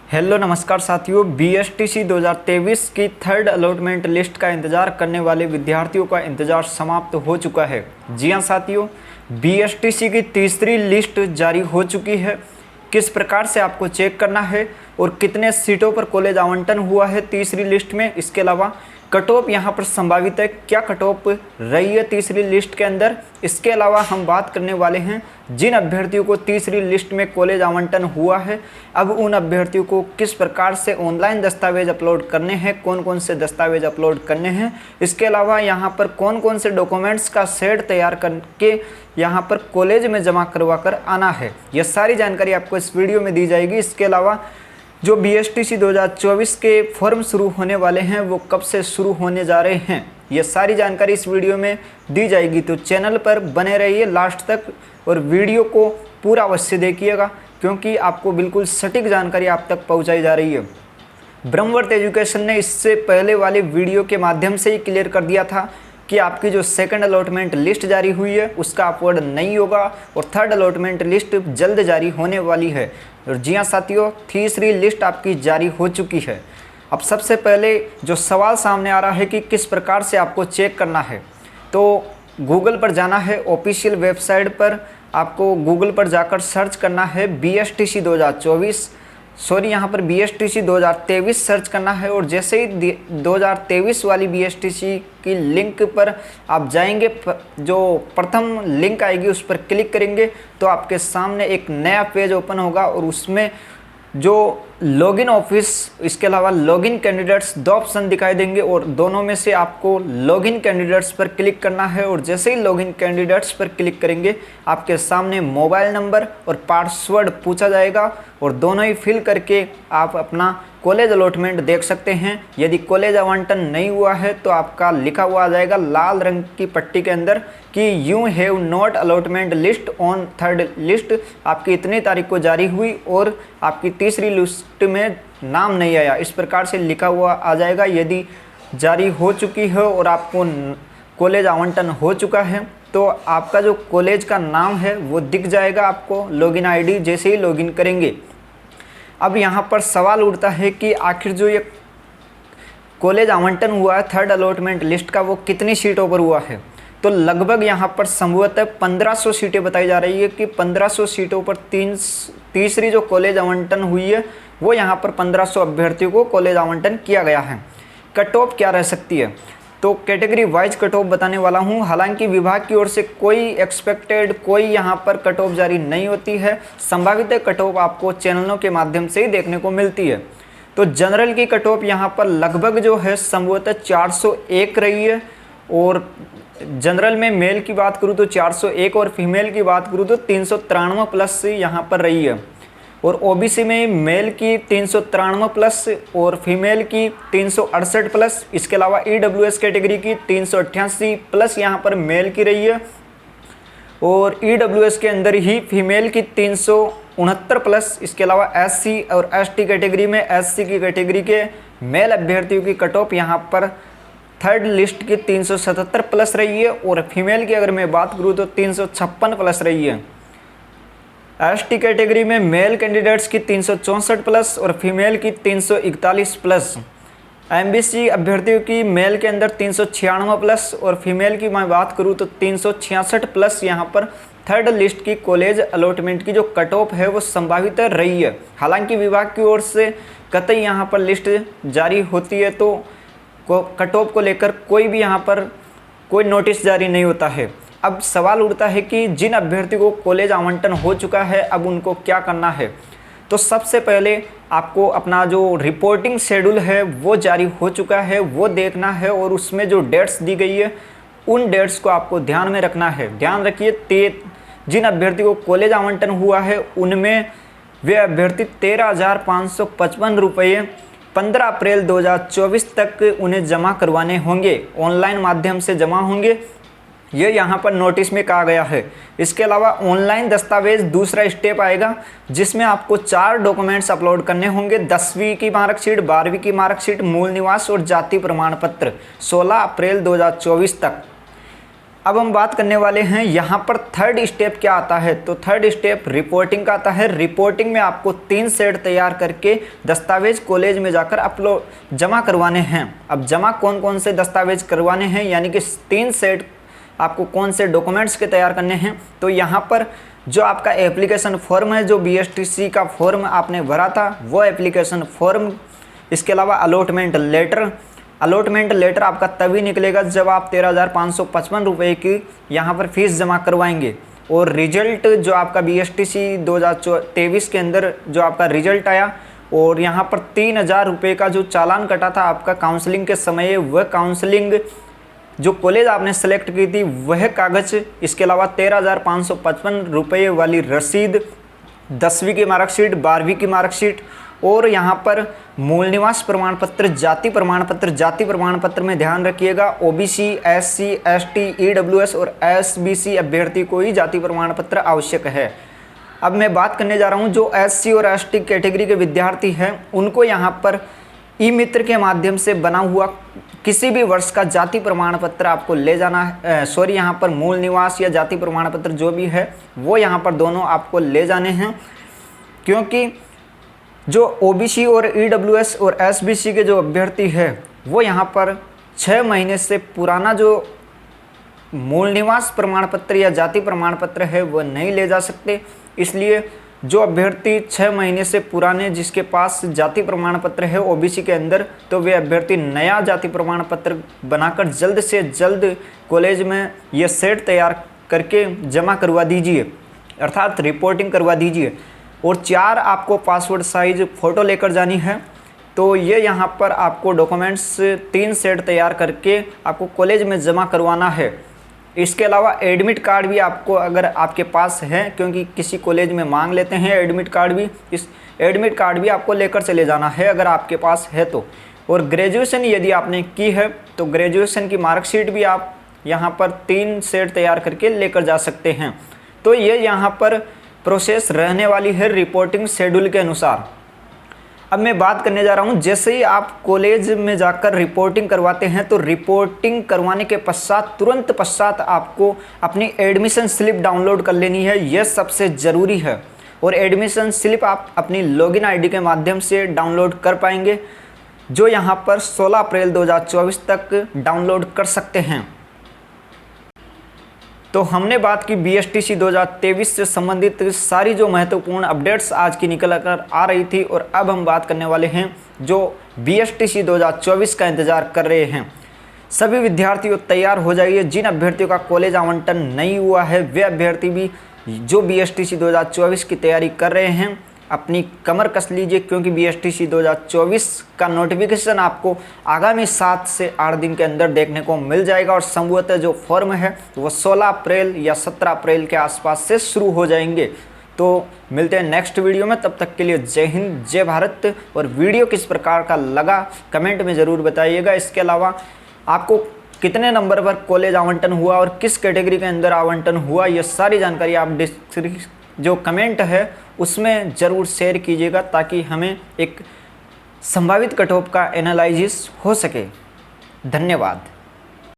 Hello नमस्कार साथियों, BSTC 2023 की थर्ड अलॉटमेंट लिस्ट का इंतज़ार करने वाले विद्यार्थियों का इंतज़ार समाप्त हो चुका है। जी हां साथियों, बीएसटीसी की तीसरी लिस्ट जारी हो चुकी है। किस प्रकार से आपको चेक करना है और कितने सीटों पर कॉलेज आवंटन हुआ है तीसरी लिस्ट में, इसके अलावा कट ऑफ यहाँ पर संभावित है, क्या कट ऑफ रही है तीसरी लिस्ट के अंदर। इसके अलावा हम बात करने वाले हैं जिन अभ्यर्थियों को तीसरी लिस्ट में कॉलेज आवंटन हुआ है, अब उन अभ्यर्थियों को किस प्रकार से ऑनलाइन दस्तावेज अपलोड करने हैं, कौन कौन से दस्तावेज अपलोड करने हैं। इसके अलावा यहाँ पर कौन कौन से डॉक्यूमेंट्स का सेट तैयार करके यहाँ पर कॉलेज में जमा करवा कर आना है, यह सारी जानकारी आपको इस वीडियो में दी जाएगी। इसके अलावा जो बीएसटीसी 2024 के फॉर्म शुरू होने वाले हैं वो कब से शुरू होने जा रहे हैं, ये सारी जानकारी इस वीडियो में दी जाएगी। तो चैनल पर बने रहिए लास्ट तक और वीडियो को पूरा अवश्य देखिएगा, क्योंकि आपको बिल्कुल सटीक जानकारी आप तक पहुंचाई जा रही है। ब्रह्मवर्त एजुकेशन ने इससे पहले वाली वीडियो के माध्यम से ही क्लियर कर दिया था कि आपकी जो सेकंड अलॉटमेंट लिस्ट जारी हुई है उसका अपलोड नहीं होगा और थर्ड अलॉटमेंट लिस्ट जल्द जारी होने वाली है। और जी हाँ साथियों, तीसरी लिस्ट आपकी जारी हो चुकी है। अब सबसे पहले जो सवाल सामने आ रहा है कि किस प्रकार से आपको चेक करना है, तो गूगल पर जाना है, ऑफिशियल वेबसाइट पर आपको गूगल पर जाकर सर्च करना है बीएसटीसी 2024, सॉरी यहाँ पर बीएसटीसी 2023 सर्च करना है। और जैसे ही 2023 वाली बीएसटीसी की लिंक पर आप जाएंगे, जो प्रथम लिंक आएगी उस पर क्लिक करेंगे तो आपके सामने एक नया पेज ओपन होगा और उसमें जो लॉगिन ऑफिस, इसके अलावा लॉगिन कैंडिडेट्स, दो ऑप्शन दिखाई देंगे और दोनों में से आपको लॉगिन कैंडिडेट्स पर क्लिक करना है। और जैसे ही लॉगिन कैंडिडेट्स पर क्लिक करेंगे आपके सामने मोबाइल नंबर और पासवर्ड पूछा जाएगा और दोनों ही फिल करके आप अपना कॉलेज अलॉटमेंट देख सकते हैं। यदि कॉलेज आवंटन नहीं हुआ है तो आपका लिखा हुआ आ जाएगा लाल रंग की पट्टी के अंदर कि you have not allotment list on third list, आपकी इतनी तारीख को जारी हुई और आपकी तीसरी लिस्ट में नाम नहीं आया, इस प्रकार से लिखा हुआ आ जाएगा। यदि जारी हो चुकी है और आपको कॉलेज आवंटन हो चुका है तो आपका जो कॉलेज का नाम है वो दिख जाएगा आपको लॉगिन आईडी जैसे ही लॉगिन करेंगे। अब यहाँ पर सवाल उठता है कि आखिर जो ये कॉलेज आवंटन हुआ है थर्ड अलॉटमेंट लिस्ट का वो कितनी सीटों पर हुआ है, तो लगभग यहाँ पर संभवतः 1500 सीटें बताई जा रही है कि 1500 सीटों पर तीसरी जो कॉलेज आवंटन हुई है वो यहाँ पर 1500 अभ्यर्थियों को कॉलेज आवंटन किया गया है। कट ऑफ क्या रह सकती है, तो कैटेगरी वाइज कट ऑफ बताने वाला हूँ। हालांकि विभाग की ओर से कोई एक्सपेक्टेड कोई यहाँ पर कट ऑफ जारी नहीं होती है, संभावित कट ऑफ आपको चैनलों के माध्यम से ही देखने को मिलती है। तो जनरल की कट ऑफ यहाँ पर लगभग जो है संभवतः 401 रही है और जनरल में मेल की बात करूँ तो 401 और फीमेल की बात करूँ तो 393 प्लस यहाँ पर रही है। और ओबीसी में मेल की 393 प्लस और फीमेल की 368 प्लस, इसके अलावा ईडब्ल्यूएस कैटेगरी की 388 प्लस यहाँ पर मेल की रही है और ईडब्ल्यूएस के अंदर ही फीमेल की 369 प्लस। इसके अलावा एससी और एसटी कैटेगरी में एससी की कैटेगरी के मेल अभ्यर्थियों की कट ऑफ यहाँ पर थर्ड लिस्ट की 377 प्लस रही है और फीमेल की अगर मैं बात करूँ तो 356 प्लस रही है। एसटी कैटेगरी में मेल कैंडिडेट्स की 364 प्लस और फीमेल की 341 प्लस। एमबीसी अभ्यर्थियों की मेल के अंदर 396 प्लस और फीमेल की मैं बात करूं तो 366 प्लस यहाँ पर थर्ड लिस्ट की कॉलेज अलॉटमेंट की जो कट ऑफ है वो संभावित रही है। हालांकि विभाग की ओर से कतई यहाँ पर लिस्ट जारी होती है तो कट ऑफ को लेकर कोई भी यहाँ पर कोई नोटिस जारी नहीं होता है। अब सवाल उठता है कि जिन अभ्यर्थियों को कॉलेज आवंटन हो चुका है अब उनको क्या करना है, तो सबसे पहले आपको अपना जो रिपोर्टिंग शेड्यूल है वो जारी हो चुका है वो देखना है और उसमें जो डेट्स दी गई है उन डेट्स को आपको ध्यान में रखना है। ध्यान रखिए, जिन अभ्यर्थियों को कॉलेज आवंटन हुआ है उनमें वे अभ्यर्थी 13,555 रुपये 15 अप्रैल 2024 तक उन्हें जमा करवाने होंगे, ऑनलाइन माध्यम से जमा होंगे, ये यहाँ पर नोटिस में कहा गया है। इसके अलावा ऑनलाइन दस्तावेज दूसरा स्टेप आएगा जिसमें आपको 4 डॉक्यूमेंट्स अपलोड करने होंगे, 10वीं की मार्कशीट, 12वीं की मार्कशीट, मूल निवास और जाति प्रमाण पत्र 16 अप्रैल 2024 तक। अब हम बात करने वाले हैं यहाँ पर थर्ड स्टेप क्या आता है। तो थर्ड स्टेप रिपोर्टिंग का आता है। रिपोर्टिंग में आपको 3 सेट तैयार करके दस्तावेज कॉलेज में जाकर अपलोड जमा करवाने हैं। अब जमा कौन कौन से दस्तावेज करवाने हैं, यानी कि 3 सेट आपको कौन से डॉक्यूमेंट्स के तैयार करने हैं। तो यहाँ पर जो आपका एप्लीकेशन फॉर्म है, जो BSTC का फॉर्म आपने भरा था वो एप्लीकेशन फॉर्म, इसके अलावा अलॉटमेंट लेटर आपका तभी निकलेगा जब आप 13,555 रुपये की यहाँ पर फीस जमा करवाएंगे। और रिजल्ट जो आपका BSTC 2023 के अंदर जो आपका रिजल्ट आया, और यहाँ पर 3,000 रुपये का जो चालान कटा था आपका काउंसलिंग के समय, वह काउंसलिंग जो कॉलेज आपने सेलेक्ट की थी वह कागज़, इसके अलावा 13,555 रुपये वाली रसीद, 10वीं की मार्कशीट, 12वीं की मार्कशीट, और यहाँ पर मूल निवास प्रमाण पत्र, जाति प्रमाण पत्र में ध्यान रखिएगा OBC, SC, ST, EWS और SBC अभ्यर्थी को ही जाति प्रमाण पत्र आवश्यक है। अब मैं बात करने जा रहा हूँ जो SC और ST कैटेगरी के विद्यार्थी हैं उनको यहाँ पर ई-मित्र के माध्यम से बना हुआ किसी भी वर्ष का जाति प्रमाण पत्र आपको ले जाना है। यहाँ पर मूल निवास या जाति प्रमाण पत्र जो भी है वो यहाँ पर दोनों आपको ले जाने हैं, क्योंकि जो OBC और EWS और SBC के जो अभ्यर्थी है वो यहाँ पर 6 महीने से पुराना जो मूल निवास प्रमाण पत्र या जाति प्रमाण पत्र है वो नहीं ले जा सकते। इसलिए जो अभ्यर्थी 6 महीने से पुराने जिसके पास जाति प्रमाण पत्र है OBC के अंदर, तो वे अभ्यर्थी नया जाति प्रमाण पत्र बनाकर जल्द से जल्द कॉलेज में ये सेट तैयार करके जमा करवा दीजिए, अर्थात रिपोर्टिंग करवा दीजिए। और 4 आपको पासपोर्ट साइज फ़ोटो लेकर जानी है। तो ये यहाँ पर आपको डॉक्यूमेंट्स 3 सेट तैयार करके आपको कॉलेज में जमा करवाना है। इसके अलावा एडमिट कार्ड भी आपको अगर आपके पास है, क्योंकि किसी कॉलेज में मांग लेते हैं एडमिट कार्ड भी, इस एडमिट कार्ड भी आपको लेकर चले जाना है अगर आपके पास है तो। और ग्रेजुएशन यदि आपने की है तो ग्रेजुएशन की मार्कशीट भी आप यहाँ पर 3 सेट तैयार करके लेकर जा सकते हैं। तो ये यहाँ पर प्रोसेस रहने वाली है रिपोर्टिंग शेड्यूल के अनुसार। अब मैं बात करने जा रहा हूँ, जैसे ही आप कॉलेज में जाकर रिपोर्टिंग करवाते हैं तो रिपोर्टिंग करवाने के तुरंत पश्चात आपको अपनी एडमिशन स्लिप डाउनलोड कर लेनी है। यह सबसे ज़रूरी है। और एडमिशन स्लिप आप अपनी लॉगिन आईडी के माध्यम से डाउनलोड कर पाएंगे, जो यहाँ पर 16 अप्रैल 2024 तक डाउनलोड कर सकते हैं। तो हमने बात की BSTC 2023 से संबंधित सारी जो महत्वपूर्ण अपडेट्स आज की निकल कर आ रही थी। और अब हम बात करने वाले हैं जो BSTC 2024 का इंतज़ार कर रहे हैं। सभी विद्यार्थियों तैयार हो जाइए। जिन अभ्यर्थियों का कॉलेज आवंटन नहीं हुआ है वे अभ्यर्थी भी जो BSTC 2024 की तैयारी कर रहे हैं अपनी कमर कस लीजिए, क्योंकि BSTC 2024 का नोटिफिकेशन आपको आगामी 7 से 8 दिन के अंदर देखने को मिल जाएगा। और संभवतः जो फॉर्म है वो 16 अप्रैल या 17 अप्रैल के आसपास से शुरू हो जाएंगे। तो मिलते हैं नेक्स्ट वीडियो में, तब तक के लिए जय हिंद, जय भारत। और वीडियो किस प्रकार का लगा कमेंट में ज़रूर बताइएगा। इसके अलावा आपको कितने नंबर पर कॉलेज आवंटन हुआ और किस कैटेगरी के अंदर आवंटन हुआ, ये सारी जानकारी आप जो कमेंट है उसमें ज़रूर शेयर कीजिएगा, ताकि हमें एक संभावित कट ऑफ का एनालिसिस हो सके। धन्यवाद।